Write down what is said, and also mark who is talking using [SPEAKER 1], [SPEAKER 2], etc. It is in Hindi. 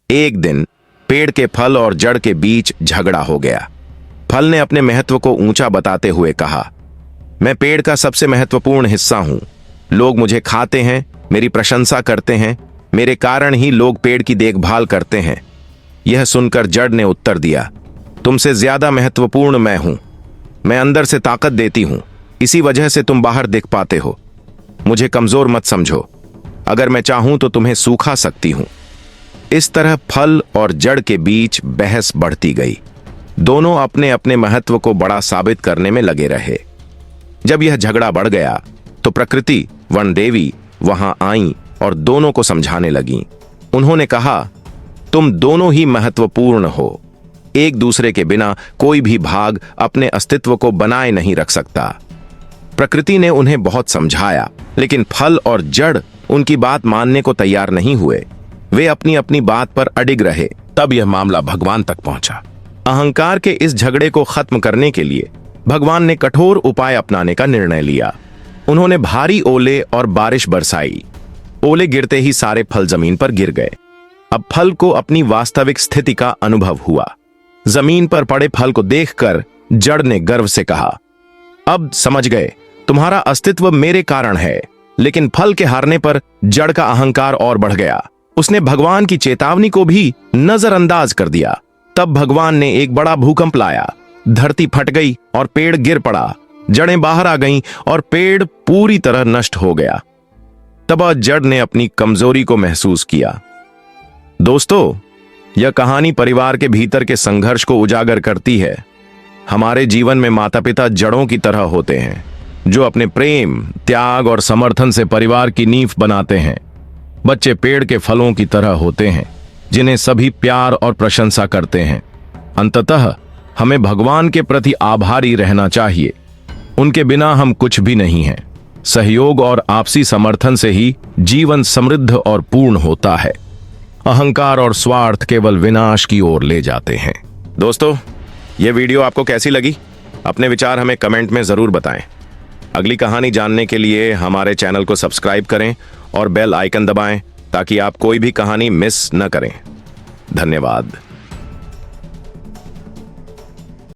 [SPEAKER 1] एक दिन पेड़ के फल और जड़ के बीच झगड़ा हो गया। फल ने अपने महत्व को ऊंचा बताते हुए कहा, मैं पेड़ का सबसे महत्वपूर्ण हिस्सा हूं। लोग मुझे खाते हैं, मेरी प्रशंसा करते हैं, मेरे कारण ही लोग पेड़ की देखभाल करते हैं। यह सुनकर जड़ ने उत्तर दिया, तुमसे ज्यादा महत्वपूर्ण मैं हूं। मैं अंदर से ताकत देती हूं, इसी वजह से तुम बाहर दिख पाते हो। मुझे कमजोर मत समझो, अगर मैं चाहूं तो तुम्हें सूखा सकती हूं। इस तरह फल और जड़ के बीच बहस बढ़ती गई। दोनों अपने अपने महत्व को बड़ा साबित करने में लगे रहे। जब यह झगड़ा बढ़ गया तो प्रकृति वन देवी वहां आईं और दोनों को समझाने लगीं। उन्होंने कहा, तुम दोनों ही महत्वपूर्ण हो। एक दूसरे के बिना कोई भी भाग अपने अस्तित्व को बनाए नहीं रख सकता। प्रकृति ने उन्हें बहुत समझाया, लेकिन फल और जड़ उनकी बात मानने को तैयार नहीं हुए। वे अपनी अपनी बात पर अडिग रहे। तब यह मामला भगवान तक पहुंचा। अहंकार के इस झगड़े को खत्म करने के लिए भगवान ने कठोर उपाय अपनाने का निर्णय लिया। उन्होंने भारी ओले और बारिश बरसाई। ओले गिरते ही सारे फल जमीन पर गिर गए। अब फल को अपनी वास्तविक स्थिति का अनुभव हुआ। जमीन पर पड़े फल को देखकर जड़ ने गर्व से कहा, अब समझ गए, तुम्हारा अस्तित्व मेरे कारण है। लेकिन फल के हारने पर जड़ का अहंकार और बढ़ गया। उसने भगवान की चेतावनी को भी नजरअंदाज कर दिया। तब भगवान ने एक बड़ा भूकंप लाया। धरती फट गई और पेड़ गिर पड़ा। जड़ें बाहर आ गईं और पेड़ पूरी तरह नष्ट हो गया। तब जड़ ने अपनी कमजोरी को महसूस किया। दोस्तों, यह कहानी परिवार के भीतर के संघर्ष को उजागर करती है। हमारे जीवन में माता पिता जड़ों की तरह होते हैं, जो अपने प्रेम, त्याग और समर्थन से परिवार की नींव बनाते हैं। बच्चे पेड़ के फलों की तरह होते हैं, जिन्हें सभी प्यार और प्रशंसा करते हैं। अंततः हमें भगवान के प्रति आभारी रहना चाहिए। उनके बिना हम कुछ भी नहीं हैं। सहयोग और आपसी समर्थन से ही जीवन समृद्ध और पूर्ण होता है। अहंकार और स्वार्थ केवल विनाश की ओर ले जाते हैं। दोस्तों, यह वीडियो आपको कैसी लगी? अपने विचार हमें कमेंट में जरूर बताएं। अगली कहानी जानने के लिए हमारे चैनल को सब्सक्राइब करें और बेल आइकन दबाएं ताकि आप कोई भी कहानी मिस न करें। धन्यवाद।